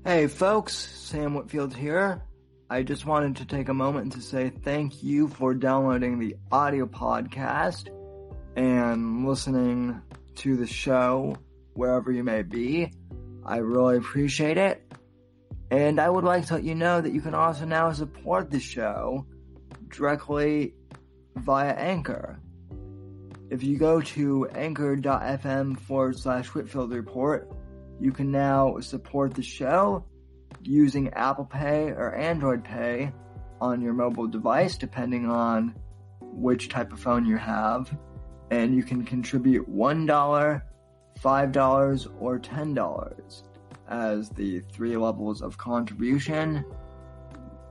Hey folks, Sam Whitfield here. I just wanted to take a moment to say thank you for downloading the audio podcast and listening to the show wherever you may be. I really appreciate it. And I would like to let you know that you can also now support the show directly via Anchor. If you go to anchor.fm/Whitfield Report, you can now support the show using Apple Pay or Android Pay on your mobile device, depending on which type of phone you have. And you can contribute $1, $5, or $10 as the 3 levels of contribution.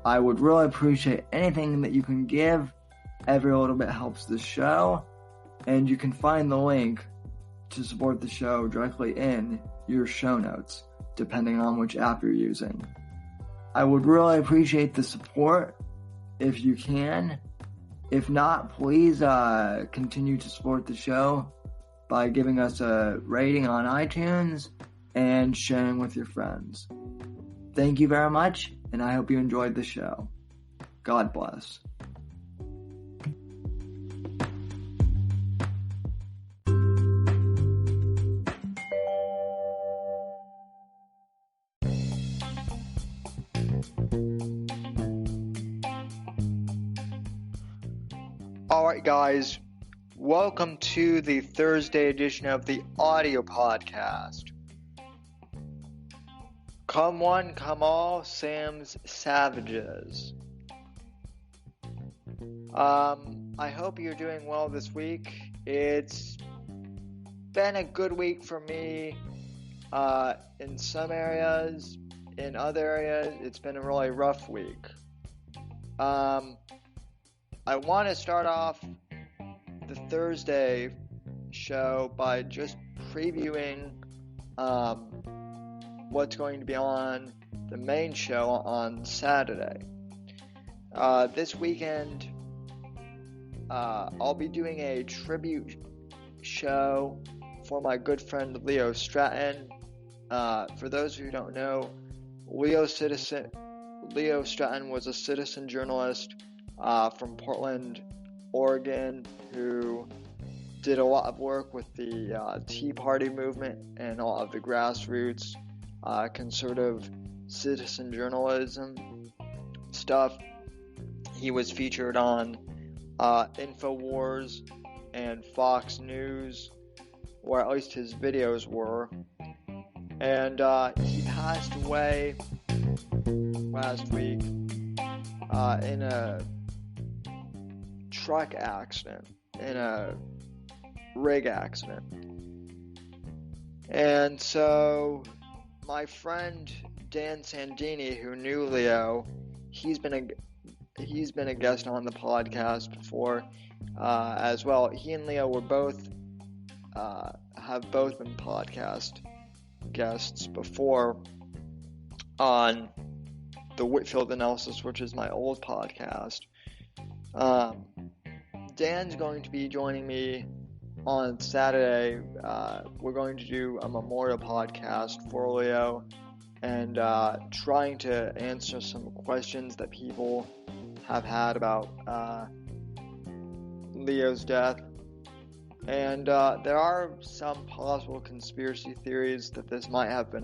I would really appreciate anything that you can give. Every little bit helps the show. And you can find the link to support the show directly in your show notes, depending on which app you're using. I would really appreciate the support if you can. If not, please continue to support the show by giving us a rating on iTunes and sharing with your friends. Thank you very much, and I hope you enjoyed the show. God bless. Alright guys, welcome to the Thursday edition of the audio podcast. Come one, come all, Sam's Savages. I hope you're doing well this week. It's been a good week for me in some areas. In other areas, it's been a really rough week. I want to start off the Thursday show by just previewing what's going to be on the main show on Saturday. This weekend, I'll be doing a tribute show for my good friend Leo Stratton. For those who don't know, Leo Stratton was a citizen journalist from Portland, Oregon, who did a lot of work with the Tea Party movement and a lot of the grassroots conservative citizen journalism stuff. He was featured on InfoWars and Fox News, or at least his videos were. And he passed away last week in a truck accident, in a rig accident. And so my friend Dan Sandini, who knew Leo, he's been a guest on the podcast before as well. He and Leo were have both been podcast guests before on the Whitfield Analysis, which is my old podcast. Dan's going to be joining me on Saturday. We're going to do a memorial podcast for Leo and trying to answer some questions that people have had about Leo's death. And there are some possible conspiracy theories that this might have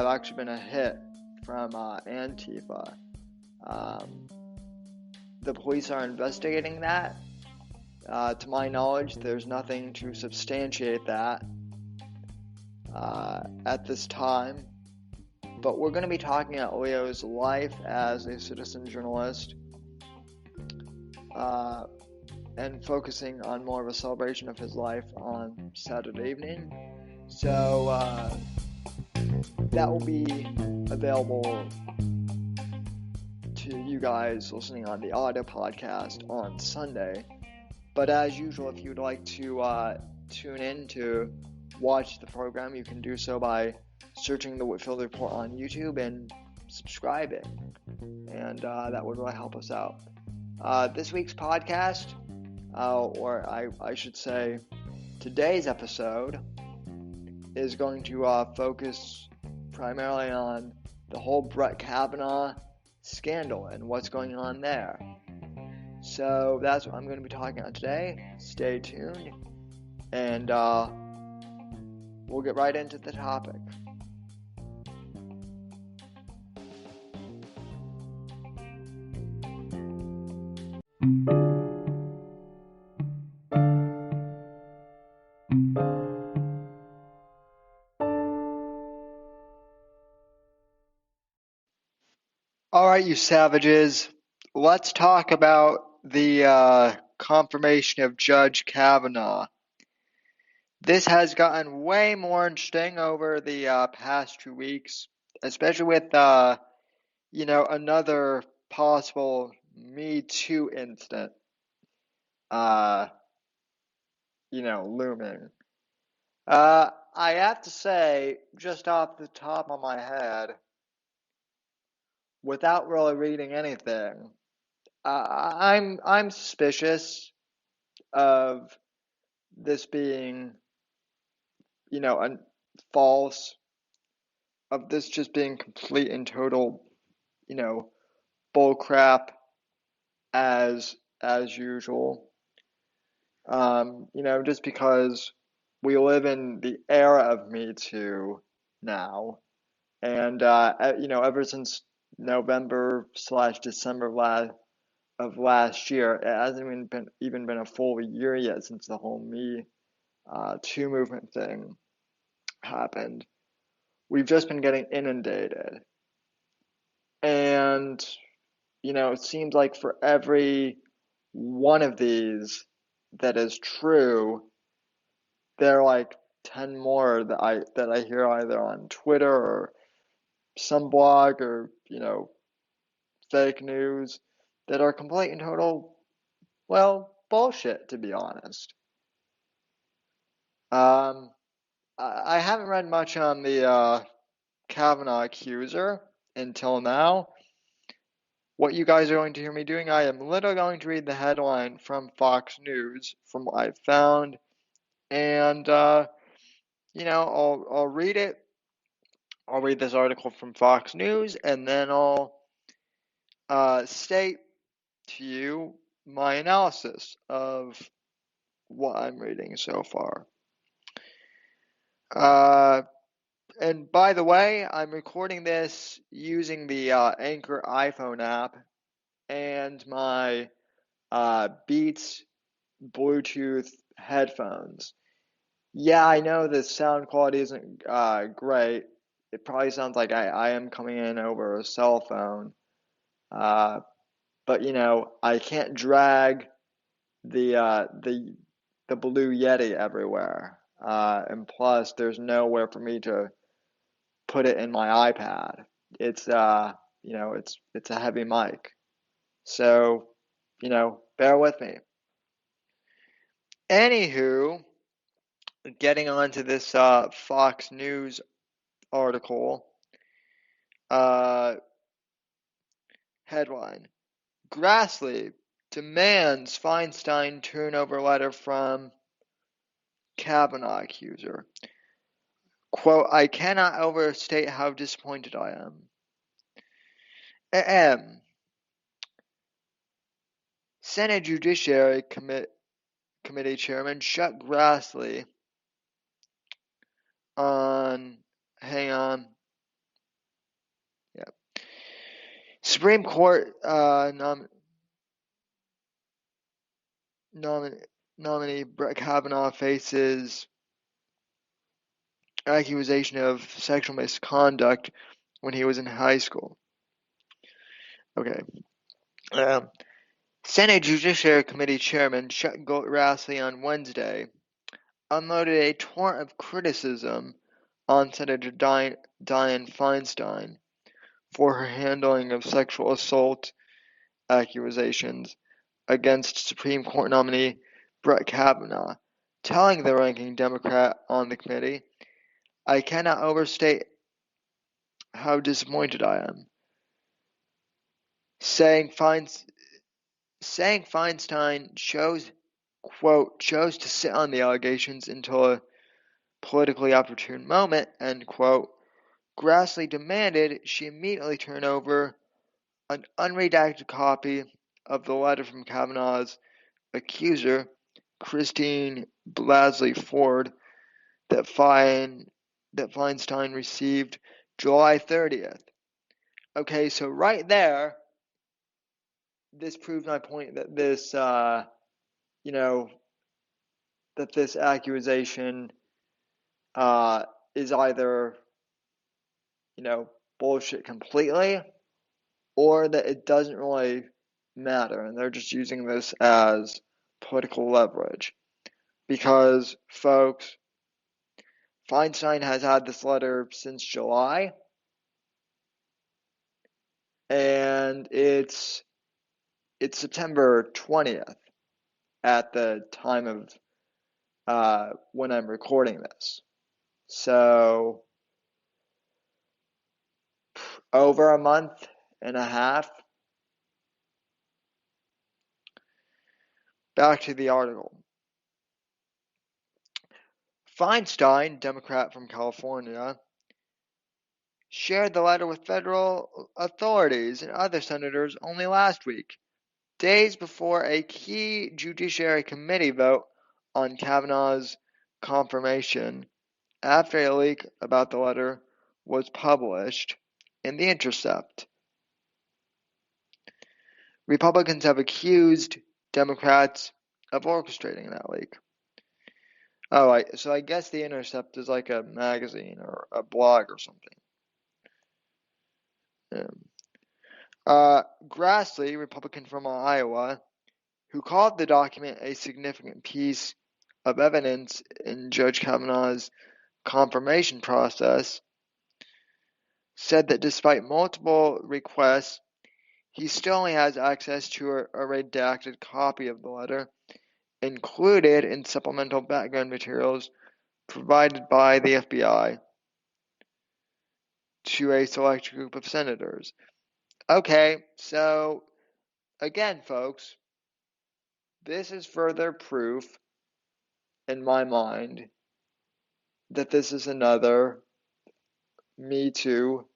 actually been a hit from Antifa. The police are investigating that. To my knowledge, there's nothing to substantiate that at this time. But we're going to be talking about Leo's life as a citizen journalist and focusing on more of a celebration of his life on Saturday evening. So that will be available to you guys listening on the audio podcast on Sunday. But as usual, if you'd like to tune in to watch the program, you can do so by searching the Whitfield Report on YouTube and subscribing. And that would really help us out. This week's podcast, or I should say today's episode, is going to focus primarily on the whole Brett Kavanaugh scandal and what's going on there. So that's what I'm going to be talking about today. Stay tuned, and we'll get right into the topic. Alright, you savages, let's talk about the confirmation of Judge Kavanaugh. This has gotten way more interesting over the past 2 weeks, especially with, another possible Me Too incident, looming. I have to say, just off the top of my head, without really reading anything, I'm suspicious of this being, false, of this just being complete and total, bullcrap as usual. Just because we live in the era of Me Too now, and ever since November/December of last year, it hasn't even been a full year yet since the whole Me Too movement thing happened. We've just been getting inundated, and it seems like for every one of these that is true, there are like 10 more that I hear either on Twitter or some blog or fake news that are complete and total, bullshit, to be honest. I haven't read much on the Kavanaugh accuser until now. What you guys are going to hear me doing, I am literally going to read the headline from Fox News from what I've found, and I'll read it. I'll read this article from Fox News, and then I'll state to you my analysis of what I'm reading so far. And by the way, I'm recording this using the Anchor iPhone app and my Beats Bluetooth headphones. Yeah, I know the sound quality isn't great. It probably sounds like I am coming in over a cell phone. But I can't drag the Blue Yeti everywhere. And plus, there's nowhere for me to put it in my iPad. It's it's a heavy mic. So, bear with me. Anywho, getting on to this Fox News article, headline: Grassley demands Feinstein turn over letter from Kavanaugh accuser. Quote, I cannot overstate how disappointed I am. Senate Judiciary Committee Chairman Chuck Grassley on, Supreme Court nominee Brett Kavanaugh faces accusation of sexual misconduct when he was in high school. Okay. Senate Judiciary Committee Chairman Chuck Grassley on Wednesday unloaded a torrent of criticism on Senator Dianne Feinstein for her handling of sexual assault accusations against Supreme Court nominee Brett Kavanaugh, telling the ranking Democrat on the committee, I cannot overstate how disappointed I am, saying Feinstein chose to sit on the allegations until a politically opportune moment, end quote, Grassley demanded she immediately turn over an unredacted copy of the letter from Kavanaugh's accuser, Christine Blasey Ford, that Feinstein received July 30th. Okay, so right there, this proves my point that this, that this accusation is either, bullshit completely, or that it doesn't really matter, and they're just using this as political leverage. Because, folks, Feinstein has had this letter since July, and it's September 20th at the time of when I'm recording this. So, over a month and a half. Back to the article. Feinstein, Democrat from California, shared the letter with federal authorities and other senators only last week, days before a key Judiciary Committee vote on Kavanaugh's confirmation, after a leak about the letter was published in The Intercept. Republicans have accused Democrats of orchestrating that leak. Oh, so I guess The Intercept is like a magazine or a blog or something. Grassley, Republican from Iowa, who called the document a significant piece of evidence in Judge Kavanaugh's confirmation process, said that despite multiple requests, he still only has access to a redacted copy of the letter, included in supplemental background materials provided by the FBI to a select group of senators. Okay, so again, folks, this is further proof in my mind that this is another Me Too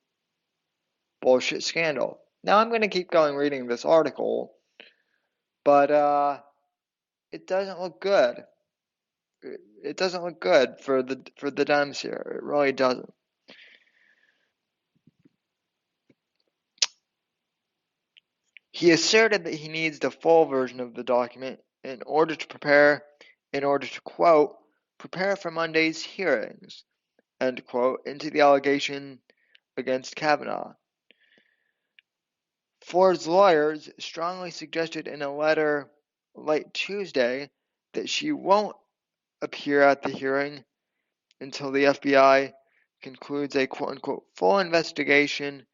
bullshit scandal. Now I'm going to keep going reading this article, but it doesn't look good. It doesn't look good for the Dems here. It really doesn't. He asserted that he needs the full version of the document in order to, quote, prepare for Monday's hearings, end quote, into the allegation against Kavanaugh. Ford's lawyers strongly suggested in a letter late Tuesday that she won't appear at the hearing until the FBI concludes a quote-unquote full investigation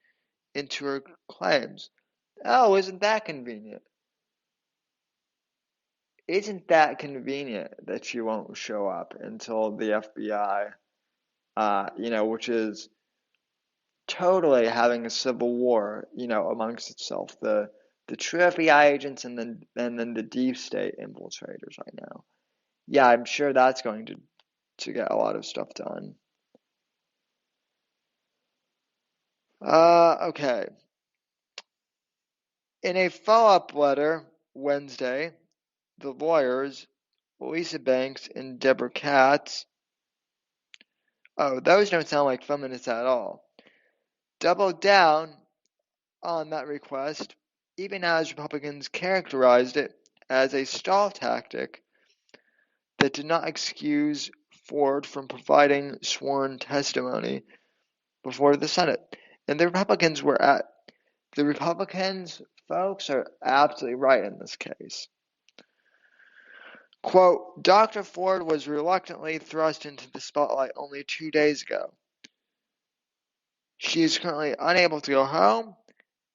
into her claims. Oh, isn't that convenient? Isn't that convenient that she won't show up until the FBI, which is totally having a civil war, amongst itself. The true FBI agents and then the deep state infiltrators right now. Yeah, I'm sure that's going to get a lot of stuff done. Okay. In a follow-up letter Wednesday, the lawyers, Lisa Banks and Deborah Katz, those don't sound like feminists at all, doubled down on that request, even as Republicans characterized it as a stall tactic that did not excuse Ford from providing sworn testimony before the Senate. And the Republicans, folks, are absolutely right in this case. Quote, Dr. Ford was reluctantly thrust into the spotlight only 2 days ago. She is currently unable to go home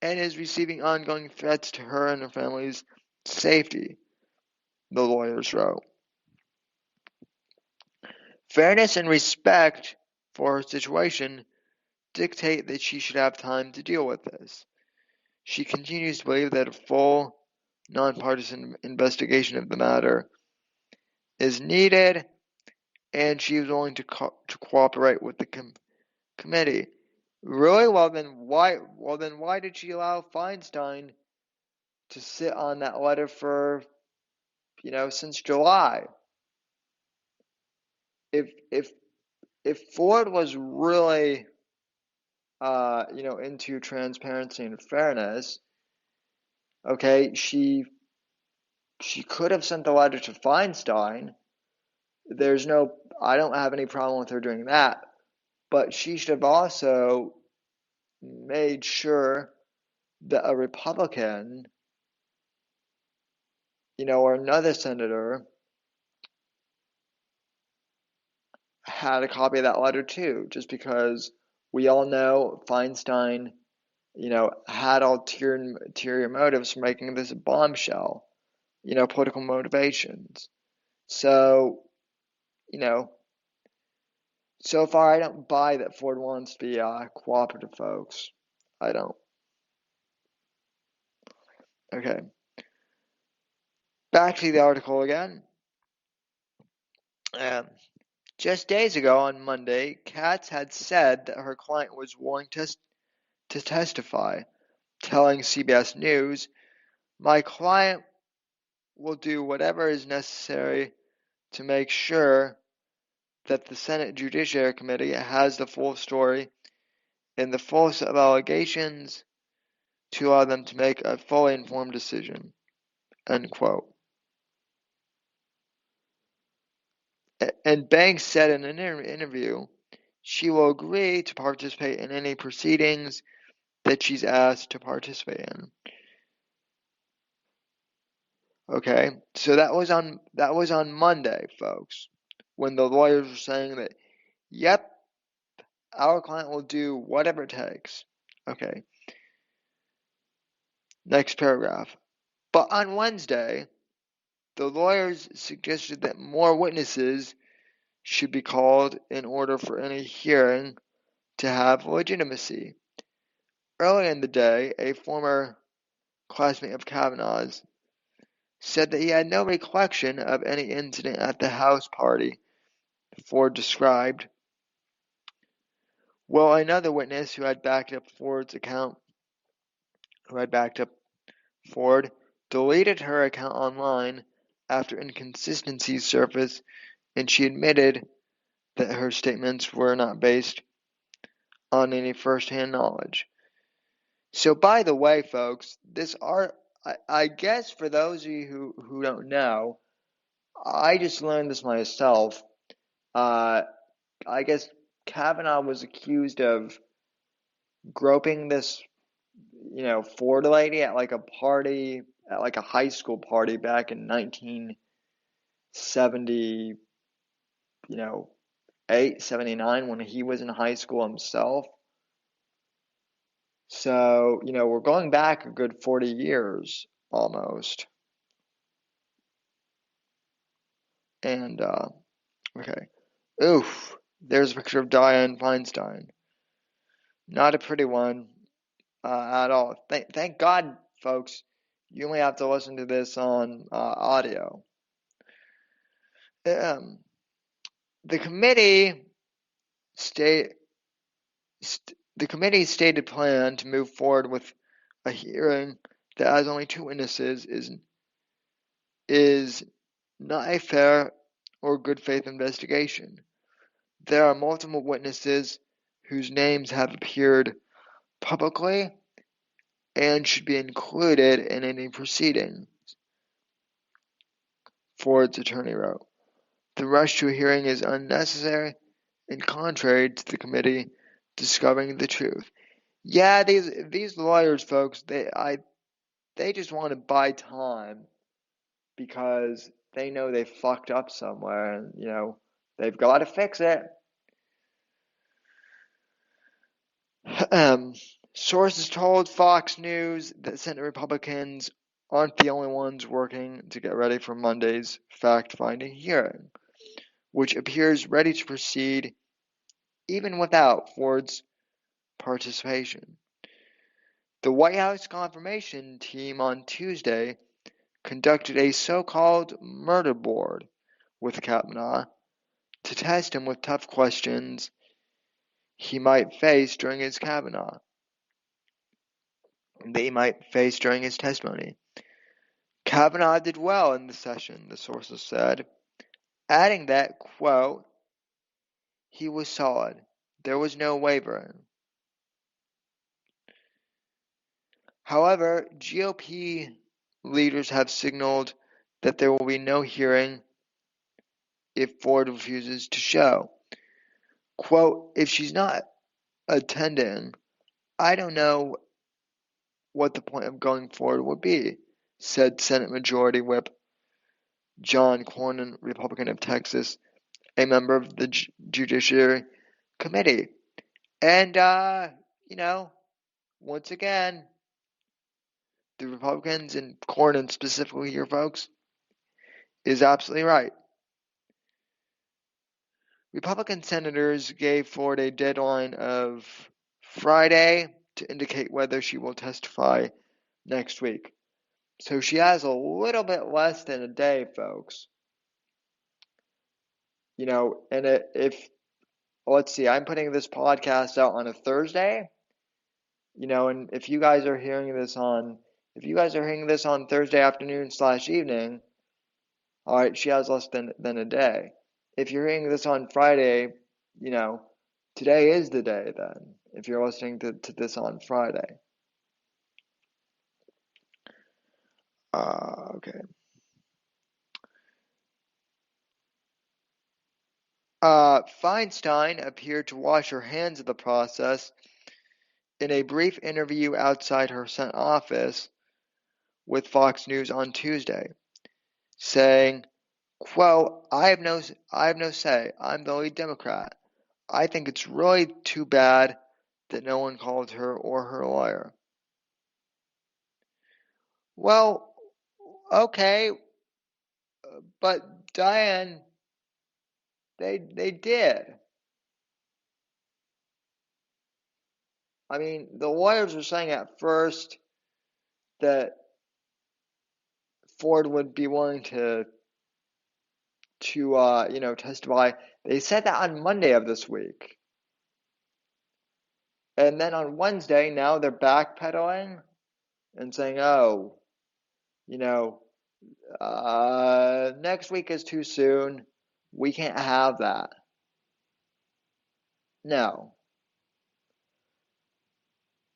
and is receiving ongoing threats to her and her family's safety, the lawyers wrote. Fairness and respect for her situation dictate that she should have time to deal with this. She continues to believe that a full, nonpartisan investigation of the matter is needed, and she is willing to cooperate with the committee Really? Well then why did she allow Feinstein to sit on that letter for, since July? If Ford was really into transparency and fairness, okay, she could have sent the letter to Feinstein. I don't have any problem with her doing that, but she should have also made sure that a Republican, or another senator had a copy of that letter too, just because we all know Feinstein, had ulterior motives for making this a bombshell, political motivations. So, you know, so far I don't buy that Ford wants to be cooperative, folks. I don't. Okay. Back to the article again. Um, just days ago on Monday, Katz had said that her client was willing to testify, telling CBS News, "My client will do whatever is necessary to make sure that the Senate Judiciary Committee has the full story and the full set of allegations to allow them to make a fully informed decision." End quote. And Banks said in an interview she will agree to participate in any proceedings that she's asked to participate in. Okay, so that was on Monday, folks, when the lawyers were saying that, yep, our client will do whatever it takes. Okay. Next paragraph. But on Wednesday, the lawyers suggested that more witnesses should be called in order for any hearing to have legitimacy. Early in the day, a former classmate of Kavanaugh's said that he had no recollection of any incident at the house party Ford described. Well, another witness who had backed up Ford deleted her account online after inconsistencies surfaced, and she admitted that her statements were not based on any first-hand knowledge. So, by the way, folks, I guess for those of you who don't know, I just learned this myself. I guess Kavanaugh was accused of groping this, Ford lady at like a party, at like a high school party back in 1970, 79, when he was in high school himself. So, we're going back a good 40 years almost. And, okay. Oof, there's a picture of Dianne Feinstein. Not a pretty one at all. Thank God, folks, you only have to listen to this on audio. The committee state the committee's stated plan to move forward with a hearing that has only two witnesses is not a fair or good faith investigation. There are multiple witnesses whose names have appeared publicly and should be included in any proceeding, Ford's attorney wrote. The rush to a hearing is unnecessary and contrary to the committee discovering the truth. Yeah, these lawyers, folks, they just want to buy time because they know they fucked up somewhere and, they've got to fix it. Sources told Fox News that Senate Republicans aren't the only ones working to get ready for Monday's fact-finding hearing, which appears ready to proceed even without Ford's participation. The White House confirmation team on Tuesday conducted a so-called murder board with Kavanaugh to test him with tough questions he might face during his Kavanaugh, that he might face during his testimony. Kavanaugh did well in the session, the sources said, adding that, quote, he was solid. There was no wavering. However, GOP leaders have signaled that there will be no hearing if Ford refuses to show. Quote, if she's not attending, I don't know what the point of going forward would be, said Senate Majority Whip John Cornyn, Republican of Texas, a member of the Judiciary Committee. And, once again, the Republicans, and Cornyn specifically here, folks, is absolutely right. Republican senators gave Ford a deadline of Friday to indicate whether she will testify next week. So she has a little bit less than a day, folks. And let's see, I'm putting this podcast out on a Thursday, and if you guys are hearing this on Thursday afternoon/evening, all right, she has less than a day. If you're hearing this on Friday, today is the day then, if you're listening to this on Friday. Okay. Feinstein appeared to wash her hands of the process in a brief interview outside her Senate office with Fox News on Tuesday, saying, quote, I have no say. I'm the lead Democrat. I think it's really too bad that no one called her or her lawyer. Well, okay, but Diane, they did. I mean, the lawyers were saying at first that Ford would be willing to testify. They said that on Monday of this week. And then on Wednesday, now they're backpedaling and saying, next week is too soon. We can't have that. No,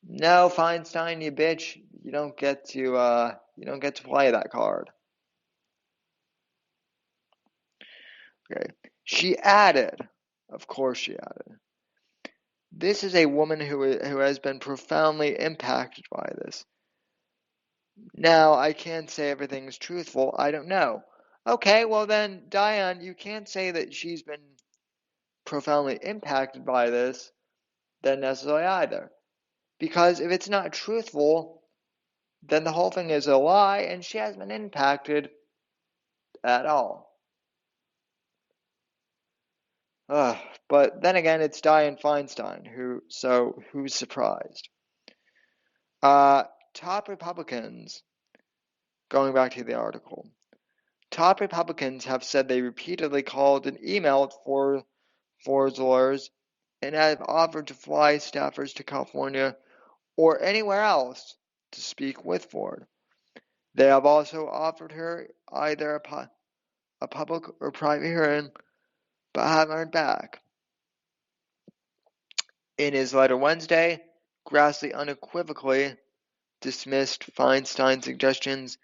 Feinstein, you bitch. You don't get to play that card. Okay. She added, of course she added, this is a woman who has been profoundly impacted by this. Now, I can't say everything's truthful. I don't know. Okay, well then, Diane, you can't say that she's been profoundly impacted by this, then necessarily either. Because if it's not truthful, then the whole thing is a lie, and she hasn't been impacted at all. But then again, it's Dianne Feinstein, who's surprised? Top Republicans, going back to the article, top Republicans have said they repeatedly called and emailed Ford's lawyers and have offered to fly staffers to California or anywhere else to speak with Ford. They have also offered her either a public or private hearing, but haven't heard back. In his letter Wednesday, Grassley unequivocally dismissed Feinstein's suggestions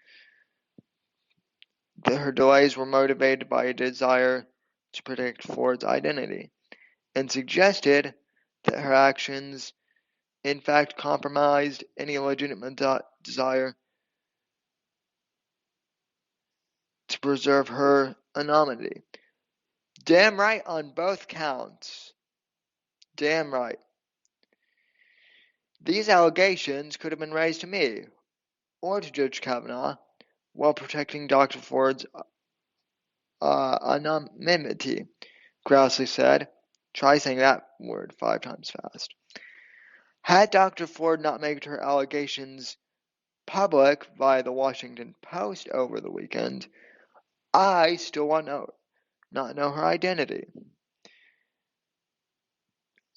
that her delays were motivated by a desire to protect Ford's identity, and suggested that her actions in fact compromised any legitimate desire to preserve her anonymity. Damn right on both counts. Damn right. These allegations could have been raised to me, or to Judge Kavanaugh, while protecting Dr. Ford's anonymity, Grassley said. Try saying that word 5 times fast. Had Dr. Ford not made her allegations public via the Washington Post over the weekend, I still would not know her identity.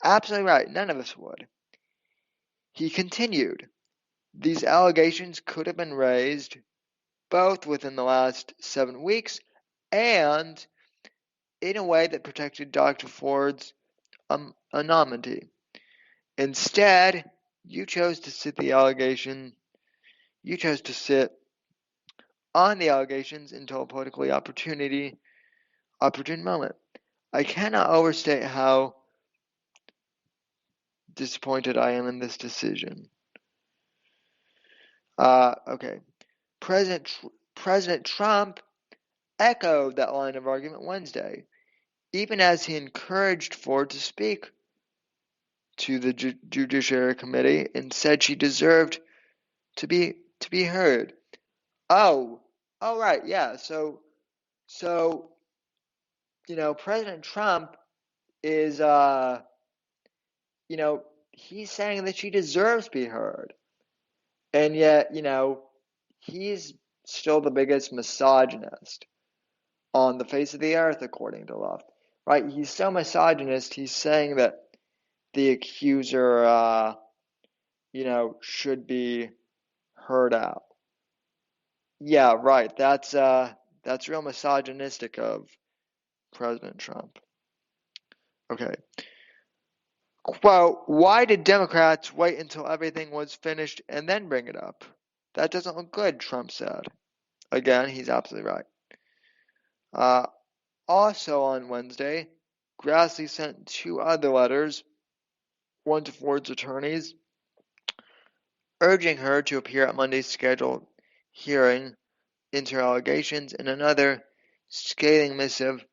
Absolutely right. None of us would. He continued, these allegations could have been raised both within the last 7 weeks and in a way that protected Dr. Ford's anonymity. Instead, you chose to sit on the allegations until a politically opportune moment. I cannot overstate how disappointed I am in this decision. Okay. President Trump echoed that line of argument Wednesday, even as he encouraged Ford to speak to the Judiciary Committee and said she deserved to be heard. Oh, right, yeah. So President Trump is he's saying that she deserves to be heard, and yet he's still the biggest misogynist on the face of the earth, according to Love. Right? He's so misogynist. He's saying that the accuser, should be heard out. Yeah, right. That's real misogynistic of President Trump. Okay. Quote, why did Democrats wait until everything was finished and then bring it up? That doesn't look good, Trump said. Again, he's absolutely right. Also on Wednesday, Grassley sent 2 other letters, one to Ford's attorneys, urging her to appear at Monday's scheduled hearing into her allegations, and another scathing missive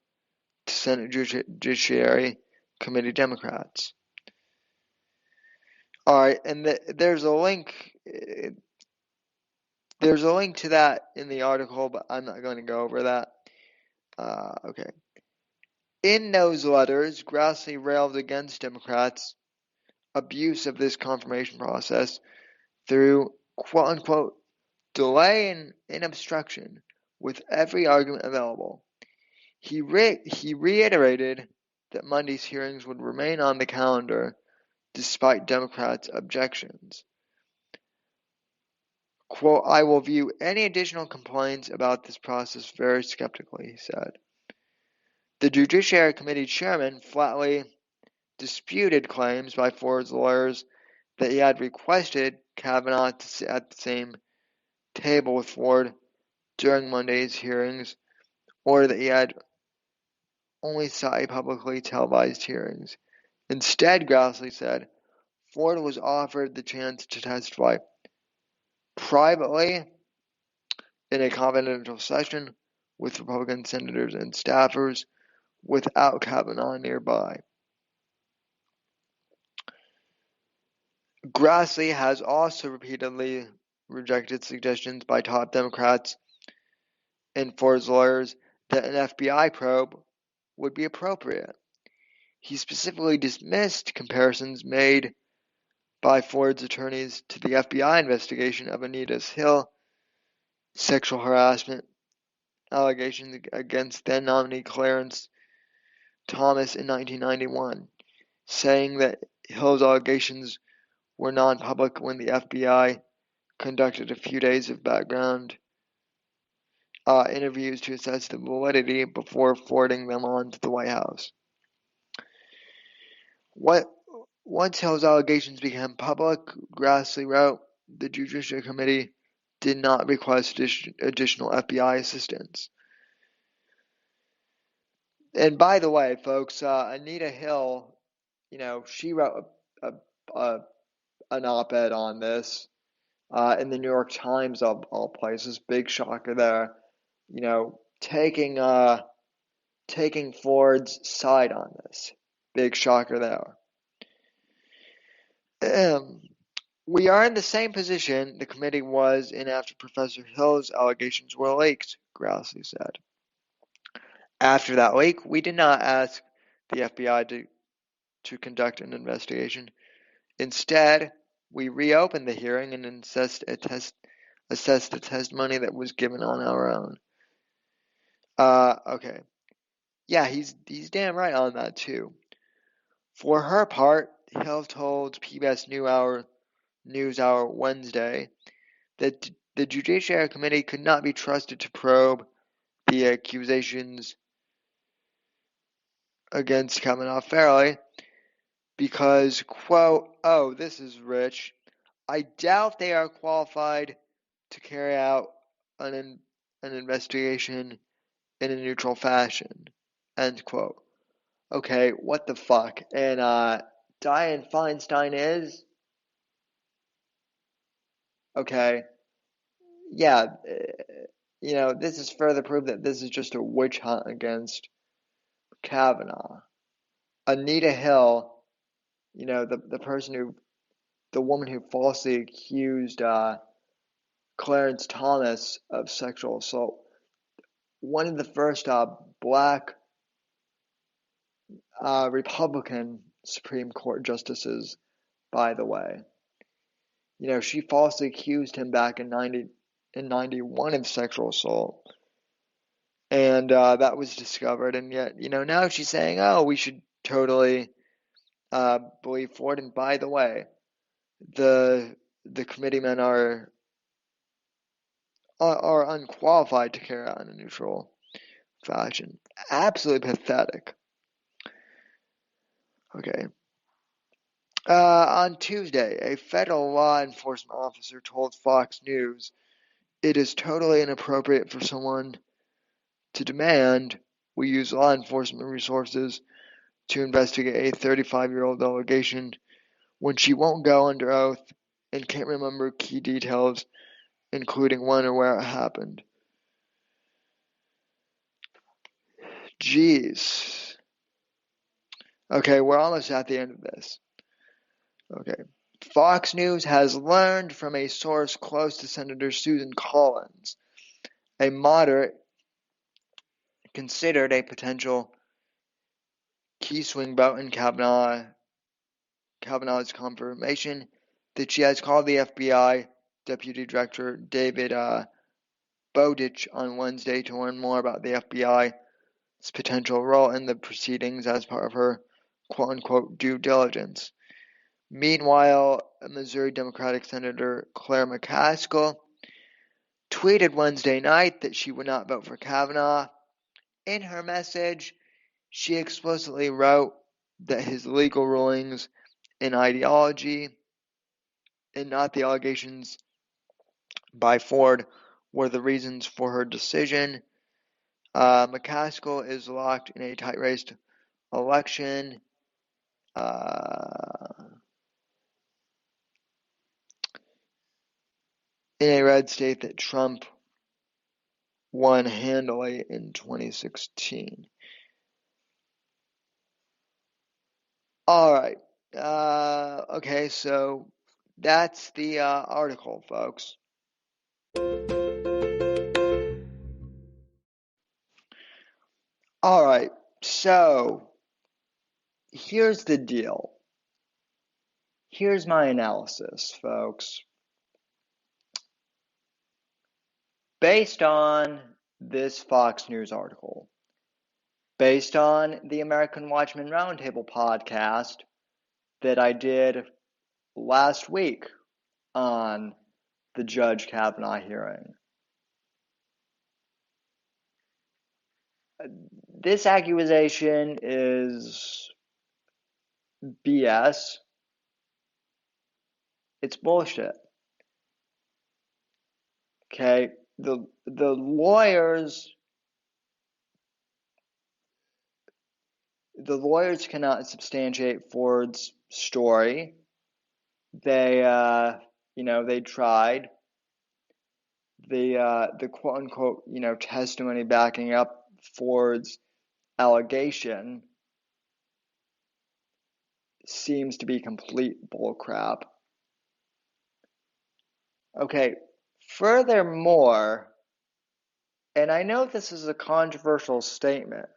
to Senate Judiciary Committee Democrats. Alright, and there's a link. There's a link to that in the article, but I'm not going to go over that. Okay. In those letters, Grassley railed against Democrats' abuse of this confirmation process through quote-unquote delay and obstruction with every argument available. He reiterated that Monday's hearings would remain on the calendar despite Democrats' objections. Quote, I will view any additional complaints about this process very skeptically, he said. The Judiciary Committee chairman flatly disputed claims by Ford's lawyers that he had requested Kavanaugh to sit at the same table with Ford during Monday's hearings, or that he had only sought a publicly televised hearings. Instead, Grassley said, Ford was offered the chance to testify privately in a confidential session with Republican senators and staffers without Kavanaugh nearby. Grassley has also repeatedly rejected suggestions by top Democrats and Ford's lawyers that an FBI probe would be appropriate. He specifically dismissed comparisons made by Ford's attorneys to the FBI investigation of Anita Hill's sexual harassment allegations against then nominee Clarence Thomas in 1991, saying that Hill's allegations were non-public when the FBI conducted a few days of background interviews to assess the validity before forwarding them on to the White House. Once Hill's allegations became public, Grassley wrote, the Judiciary Committee did not request additional FBI assistance. And by the way, folks, Anita Hill, she wrote an op-ed on this in the New York Times of all places. Big shocker there. Taking Ford's side on this. Big shocker there. We are in the same position the committee was in after Professor Hill's allegations were leaked, Grassley said. After that leak, we did not ask the FBI to conduct an investigation. Instead, we reopened the hearing and assessed the testimony that was given on our own. Okay. Yeah, he's damn right on that too. For her part, Hill told PBS NewsHour Wednesday that the Judiciary Committee could not be trusted to probe the accusations against Kavanaugh fairly because, quote, "Oh, this is rich. I doubt they are qualified to carry out an investigation in a neutral fashion," end quote. Okay, what the fuck? And Dianne Feinstein is? Okay, yeah, this is further proof that this is just a witch hunt against Kavanaugh. Anita Hill, the woman who falsely accused Clarence Thomas of sexual assault, one of the first black Republican Supreme Court justices, by the way. She falsely accused him back in 91 of sexual assault. And that was discovered. And yet, now she's saying, oh, we should totally believe Ford. And by the way, the committeemen are unqualified to carry out in a neutral fashion. Absolutely pathetic. Okay. On Tuesday, a federal law enforcement officer told Fox News it is totally inappropriate for someone to demand we use law enforcement resources to investigate a 35-year-old allegation when she won't go under oath and can't remember key details, including when or where it happened. Jeez. Okay, we're almost at the end of this. Okay. Fox News has learned from a source close to Senator Susan Collins, a moderate considered a potential key swing vote in Kavanaugh's confirmation, that she has called the FBI Deputy Director David Bowditch on Wednesday to learn more about the FBI's potential role in the proceedings as part of her quote-unquote due diligence. Meanwhile, Missouri Democratic Senator Claire McCaskill tweeted Wednesday night that she would not vote for Kavanaugh. In her message, she explicitly wrote that his legal rulings and ideology, and not the allegations by Ford, were the reasons for her decision. McCaskill is locked in a tight-race election. In a red state that Trump won handily in 2016. All right. Okay, so that's the article, folks. All right, so here's the deal. Here's my analysis, folks. Based on this Fox News article, based on the American Watchman Roundtable podcast that I did last week on the Judge Kavanaugh hearing, this accusation is BS. It's bullshit. Okay, the lawyers cannot substantiate Ford's story. They they tried. The quote unquote testimony backing up Ford's allegation seems to be complete bullcrap. Okay, furthermore, and I know this is a controversial statement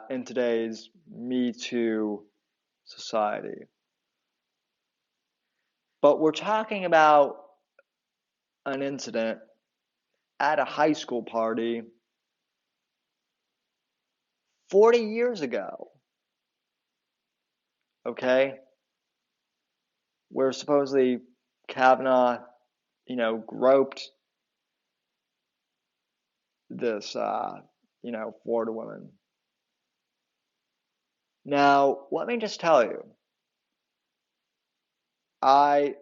in today's Me Too society, but we're talking about an incident at a high school party 40 years ago. okay, where supposedly Kavanaugh, groped this, Florida woman. Now, let me just tell you, I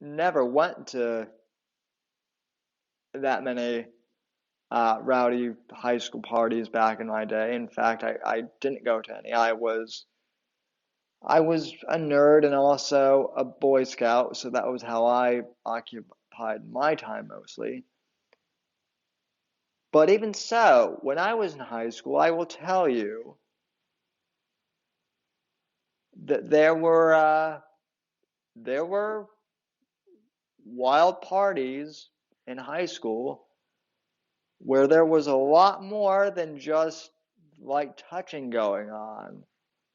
never went to that many rowdy high school parties back in my day. In fact, I didn't go to any. I was a nerd and also a Boy Scout, so that was how I occupied my time mostly. But even so, when I was in high school, I will tell you that there were wild parties in high school where there was a lot more than just like touching going on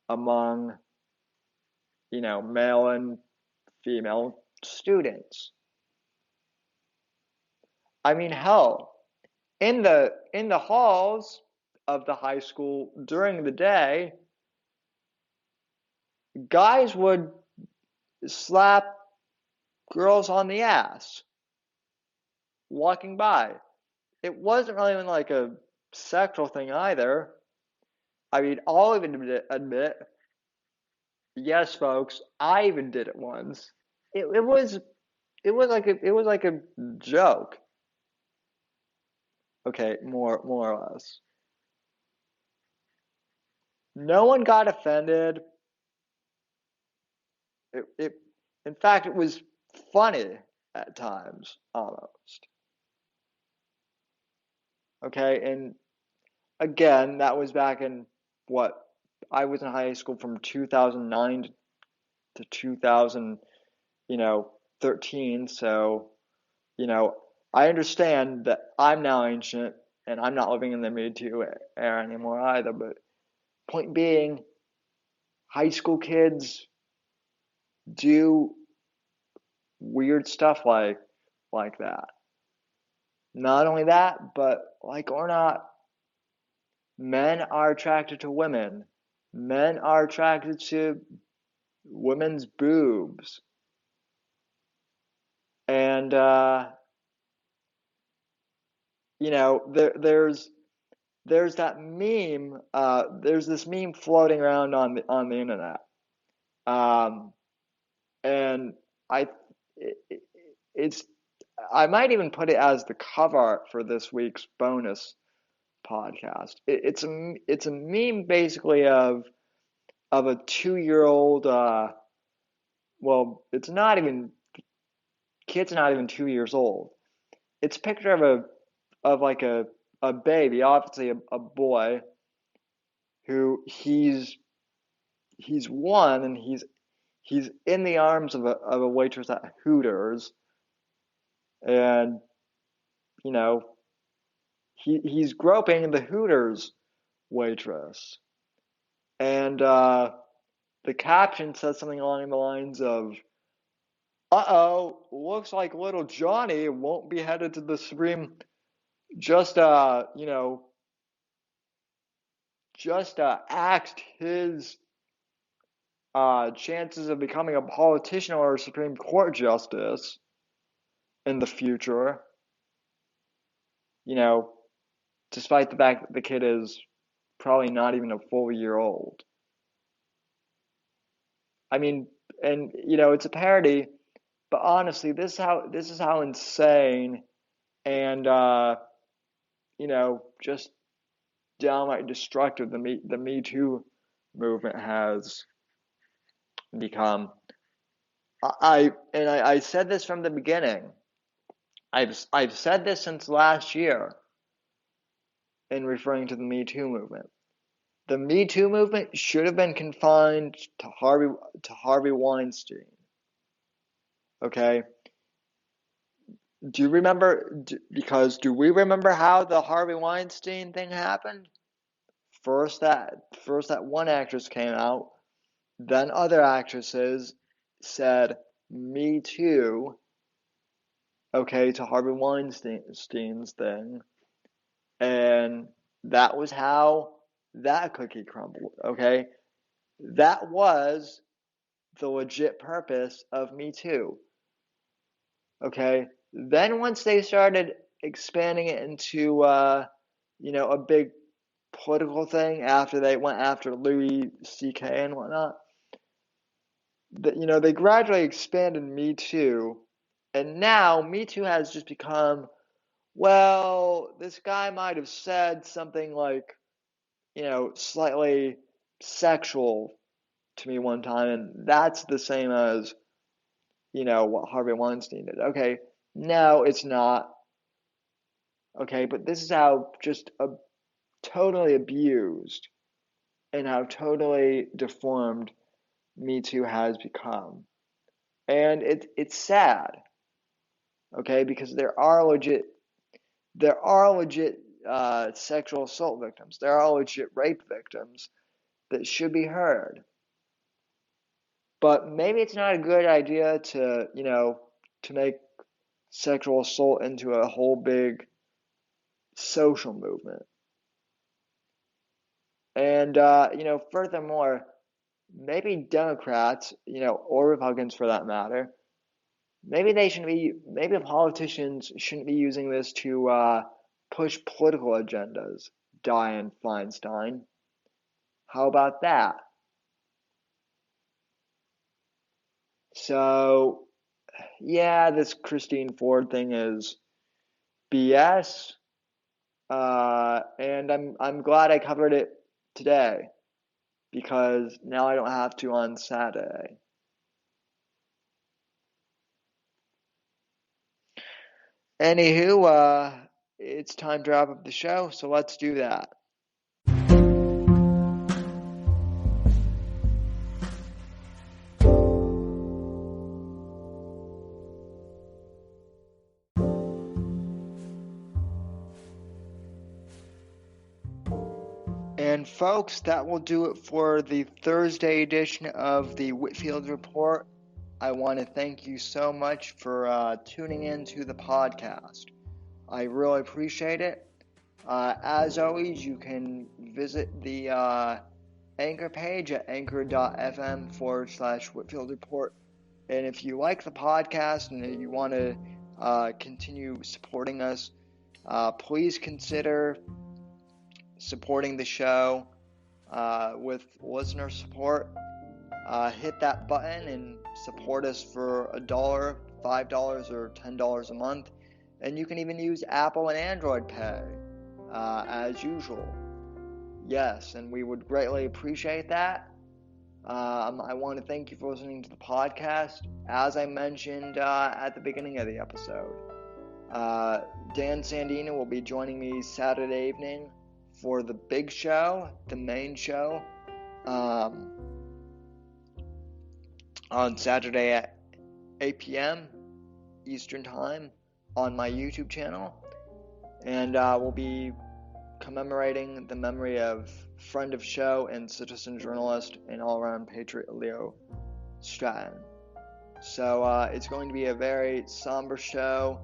among, male and female students. I mean, hell, in the halls of the high school during the day, guys would slap girls on the ass walking by. It wasn't really even like a sexual thing either. I mean, I'll even admit, yes, folks, I even did it once. It was like a joke. Okay, more or less. No one got offended. It in fact, it was funny at times almost. Okay, and again, that was back in what, I was in high school from 2009 to 2000, 13. So, I understand that I'm now ancient and I'm not living in the Me Too era anymore either. But point being, high school kids do weird stuff like that. Not only that, but like or not, men are attracted to women. Men are attracted to women's boobs. And there's that meme. There's this meme floating around on the internet, and I it's I might even put it as the cover art for this week's bonus podcast. It's a meme basically of a 2-year-old. Well, it's not even kid's not even 2 years old. It's a picture of like a baby, obviously a boy, who he's one and he's in the arms of a waitress at Hooters, and you know he's groping the Hooters waitress, and the caption says something along the lines of, "Uh-oh, looks like little Johnny won't be headed to the Supreme. Just axed his chances of becoming a politician or a Supreme Court justice in the future, you know, despite the fact that the kid is probably not even a full year old." I mean, and it's a parody, but honestly, this is how insane and just downright destructive the Me Too movement has become. I said this from the beginning. I've said this since last year in referring to the Me Too movement. The Me Too movement should have been confined to Harvey Weinstein. Okay? Do you remember? Do we remember how the Harvey Weinstein thing happened? First that one actress came out, then other actresses said "Me Too," okay, to Harvey Weinstein's thing, and that was how that cookie crumbled. Okay, That was the legit purpose of Me Too. Okay? Then once they started expanding it into, a big political thing after they went after Louis C.K. and whatnot, they gradually expanded Me Too, and now Me Too has just become, well, this guy might have said something like, slightly sexual to me one time, and that's the same as, what Harvey Weinstein did. Okay, no, it's not. Okay, but this is how just totally abused and how totally deformed Me Too has become. And it's sad, okay, because there are legit sexual assault victims. There are legit rape victims that should be heard. But maybe it's not a good idea to make sexual assault into a whole big social movement. And, furthermore, maybe Democrats, or Republicans for that matter, maybe politicians shouldn't be using this to push political agendas, Dianne Feinstein. How about that? So, yeah, this Christine Ford thing is BS. And I'm glad I covered it today, because now I don't have to on Saturday. Anywho, it's time to wrap up the show, so let's do that. And folks, that will do it for the Thursday edition of the Whitfield Report. I want to thank you so much for tuning in to the podcast. I really appreciate it. As always, you can visit the Anchor page at anchor.fm/Whitfield Report. And if you like the podcast and you want to continue supporting us, please consider supporting the show with listener support. Hit that button and support us for $1, $5, or $10 a month. And you can even use Apple and Android Pay as usual. Yes, and we would greatly appreciate that. I want to thank you for listening to the podcast. As I mentioned at the beginning of the episode, Dan Sandino will be joining me Saturday evening for the big show, the main show, on Saturday at 8 p.m. Eastern Time on my YouTube channel. And we'll be commemorating the memory of friend of show and citizen journalist and all-around patriot Leo Stratton. So it's going to be a very somber show,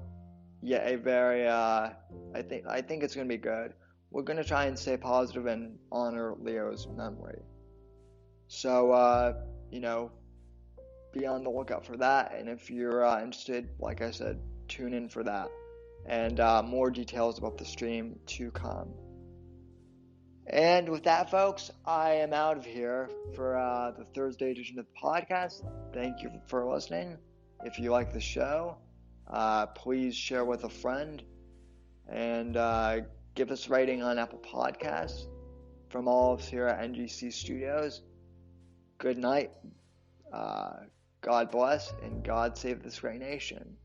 yet a very I think it's going to be good. We're going to try and stay positive and honor Leo's memory. So be on the lookout for that. And if you're interested, like I said, tune in for that. And more details about the stream to come. And with that, folks, I am out of here for the Thursday edition of the podcast. Thank you for listening. If you like the show, please share with a friend. And give us a rating on Apple Podcasts. From all of us here at NGC Studios, good night. God bless, and God save this great nation.